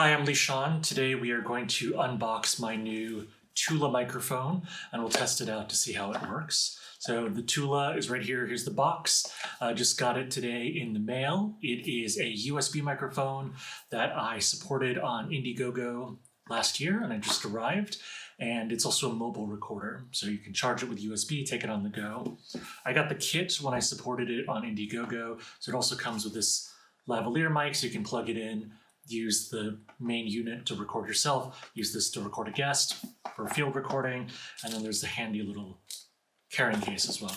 Hi, I'm Lishan. Today we are going to unbox my new Tula microphone and we'll test it out to see how it works. So the Tula is right here. Here's the box. I just got it today in the mail. It is a USB microphone that I supported on Indiegogo last year and it just arrived. And it's also a mobile recorder, so you can charge it with USB, take it on the go. I got the kit when I supported it on Indiegogo, so it also comes with this lavalier mic, so you can plug it in, use the main unit to record yourself, use this to record a guest for field recording, and then there's the handy little carrying case as well.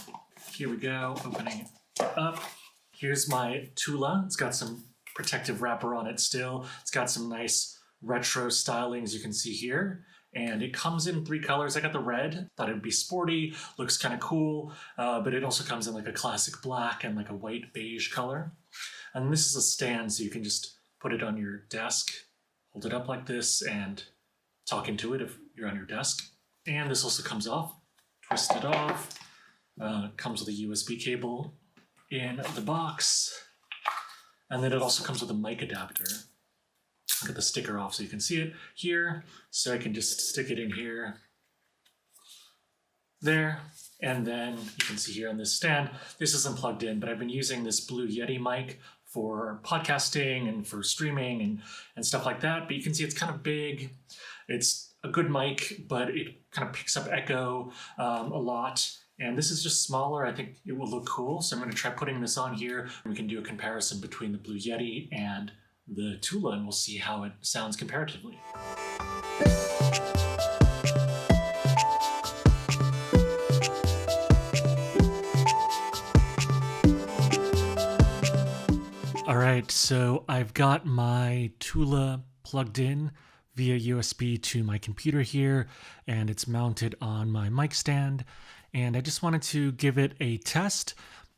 Here we go, opening it up. Here's my Tula. It's got some protective wrapper on it still. It's got some nice retro styling, as you can see here. And it comes in 3 colors. I got the red, thought it'd be sporty, looks kind of cool, but it also comes in like a classic black and like a white beige color. And this is a stand, so you can just put it on your desk, hold it up like this, and talk into it if you're on your desk. And this also comes off, twist it off. Comes with a USB cable in the box. And then it also comes with a mic adapter. Get the sticker off so you can see it here. So I can just stick it in here, there, and then you can see here on this stand, this isn't plugged in, but I've been using this Blue Yeti mic for podcasting and for streaming and stuff like that. But you can see it's kind of big. It's a good mic, but it kind of picks up echo a lot. And this is just smaller. I think it will look cool. So I'm going to try putting this on here. We can do a comparison between the Blue Yeti and the Tula, and we'll see how it sounds comparatively. All right, so I've got my Tula plugged in via USB to my computer here, and it's mounted on my mic stand. And I just wanted to give it a test.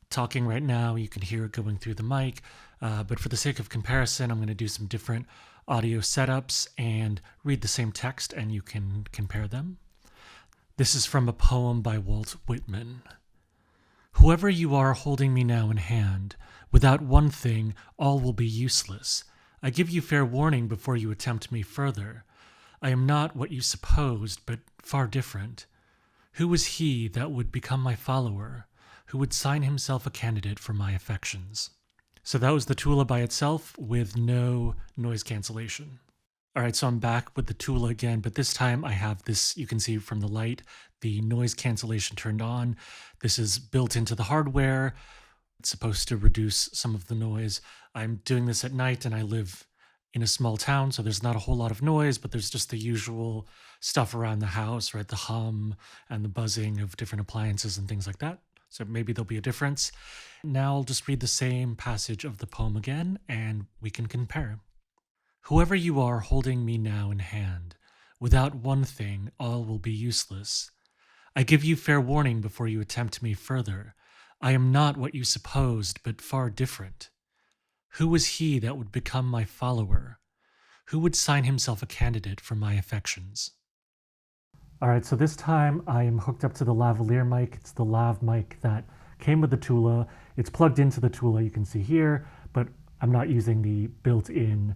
Talking right now, you can hear it going through the mic, but for the sake of comparison, I'm going to do some different audio setups and read the same text, and you can compare them. This is from a poem by Walt Whitman. Whoever you are holding me now in hand, without one thing, all will be useless. I give you fair warning before you attempt me further. I am not what you supposed, but far different. Who was he that would become my follower? Who would sign himself a candidate for my affections? So that was the Tula by itself with no noise cancellation. All right, so I'm back with the Tula again, but this time I have this, you can see from the light, the noise cancellation turned on. This is built into the hardware. It's supposed to reduce some of the noise. I'm doing this at night and I live in a small town, so there's not a whole lot of noise, but there's just the usual stuff around the house, right? The hum and the buzzing of different appliances and things like that. So maybe there'll be a difference. Now I'll just read the same passage of the poem again, and we can compare. Whoever you are holding me now in hand, without one thing, all will be useless. I give you fair warning before you attempt me further. I am not what you supposed, but far different. Who was he that would become my follower? Who would sign himself a candidate for my affections? All right, so this time I am hooked up to the lavalier mic. It's the lav mic that came with the Tula. It's plugged into the Tula, you can see here, but I'm not using the built-in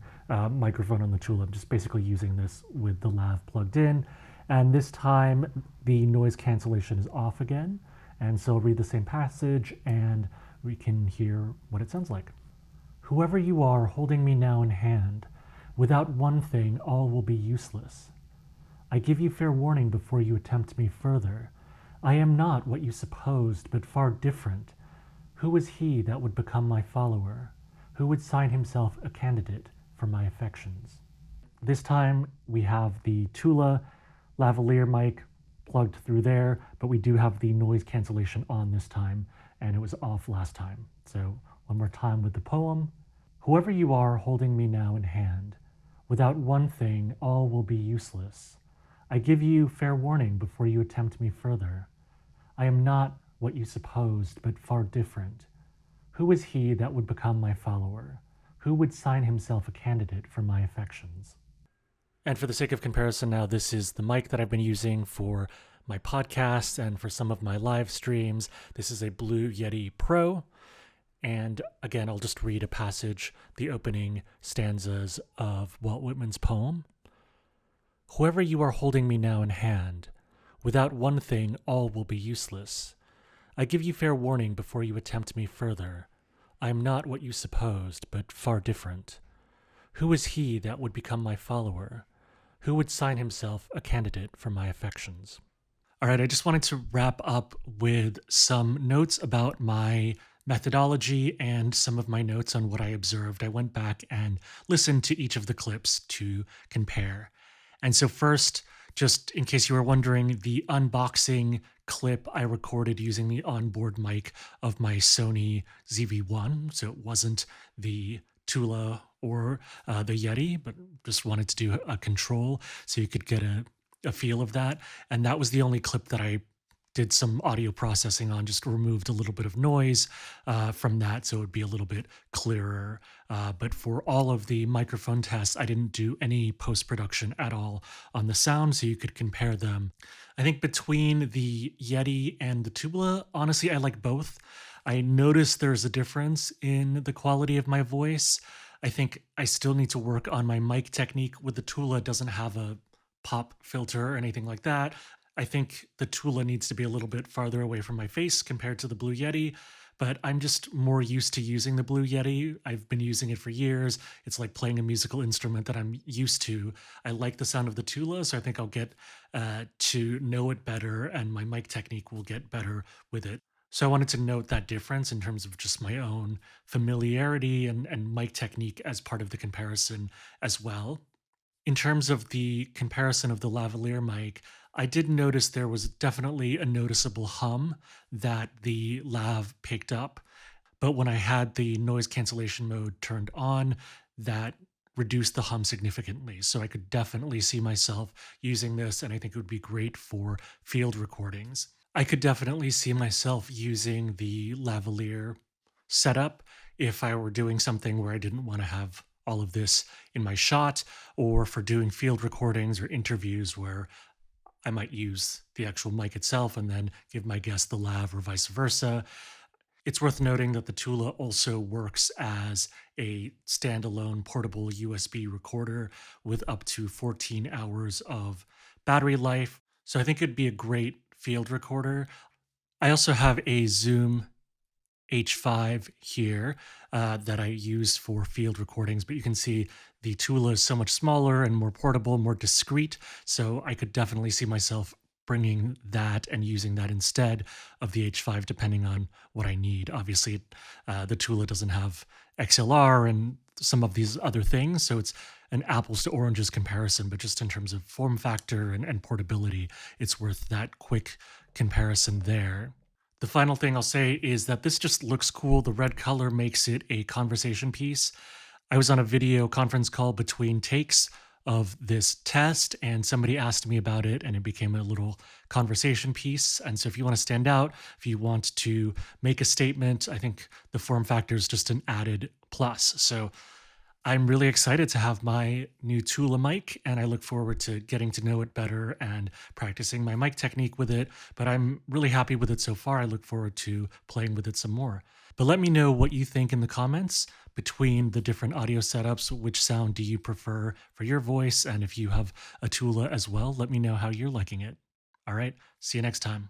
microphone on the Tula. I'm just basically using this with the lav plugged in. And this time the noise cancellation is off again. And so I'll read the same passage and we can hear what it sounds like. Whoever you are holding me now in hand, without one thing, all will be useless. I give you fair warning before you attempt me further. I am not what you supposed, but far different. Who was he that would become my follower? Who would sign himself a candidate for my affections? This time we have the Tula lavalier mic plugged through there, but we do have the noise cancellation on this time, and it was off last time. So one more time with the poem. Whoever you are holding me now in hand, without one thing, all will be useless. I give you fair warning before you attempt me further. I am not what you supposed, but far different. Who was he that would become my follower? Who would sign himself a candidate for my affections? And for the sake of comparison now, this is the mic that I've been using for my podcasts and for some of my live streams. This is a Blue Yeti Pro. And again, I'll just read a passage, the opening stanzas of Walt Whitman's poem. Whoever you are holding me now in hand, without one thing all will be useless. I give you fair warning before you attempt me further. I am not what you supposed, but far different. Who is he that would become my follower? Who would sign himself a candidate for my affections? All right, I just wanted to wrap up with some notes about my methodology and some of my notes on what I observed. I went back and listened to each of the clips to compare. And so, first, just in case you were wondering, the unboxing clip I recorded using the onboard mic of my Sony ZV-1. So it wasn't the Tula or the Yeti, but just wanted to do a control so you could get a feel of that. And that was the only clip that I did some audio processing on, just removed a little bit of noise from that so it would be a little bit clearer. But for all of the microphone tests, I didn't do any post-production at all on the sound, so you could compare them. I think between the Yeti and the Tula, honestly, I like both. I noticed there's a difference in the quality of my voice. I think I still need to work on my mic technique. With the Tula, it doesn't have a pop filter or anything like that. I think the Tula needs to be a little bit farther away from my face compared to the Blue Yeti, but I'm just more used to using the Blue Yeti. I've been using it for years. It's like playing a musical instrument that I'm used to. I like the sound of the Tula, so I think I'll get to know it better, and my mic technique will get better with it. So I wanted to note that difference in terms of just my own familiarity and mic technique as part of the comparison as well. In terms of the comparison of the lavalier mic, I did notice there was definitely a noticeable hum that the lav picked up. But when I had the noise cancellation mode turned on, that reduced the hum significantly. So I could definitely see myself using this, and I think it would be great for field recordings. I could definitely see myself using the lavalier setup if I were doing something where I didn't want to have all of this in my shot, or for doing field recordings or interviews where I might use the actual mic itself and then give my guest the lav or vice versa. It's worth noting that the Tula also works as a standalone portable USB recorder with up to 14 hours of battery life. So I think it'd be a great field recorder. I also have a Zoom H5 here that I use for field recordings, but you can see the Tula is so much smaller and more portable, more discreet. So I could definitely see myself bringing that and using that instead of the H5, depending on what I need. Obviously, the Tula doesn't have XLR and some of these other things, so it's an apples to oranges comparison, but just in terms of form factor and portability, it's worth that quick comparison there. The final thing I'll say is that this just looks cool. The red color makes it a conversation piece. I was on a video conference call between takes of this test, and somebody asked me about it, and it became a little conversation piece. And so if you want to stand out, if you want to make a statement, I think the form factor is just an added plus. So I'm really excited to have my new Tula mic, and I look forward to getting to know it better and practicing my mic technique with it. But I'm really happy with it so far. I look forward to playing with it some more. But let me know what you think in the comments between the different audio setups. Which sound do you prefer for your voice? And if you have a Tula as well, let me know how you're liking it. All right, see you next time.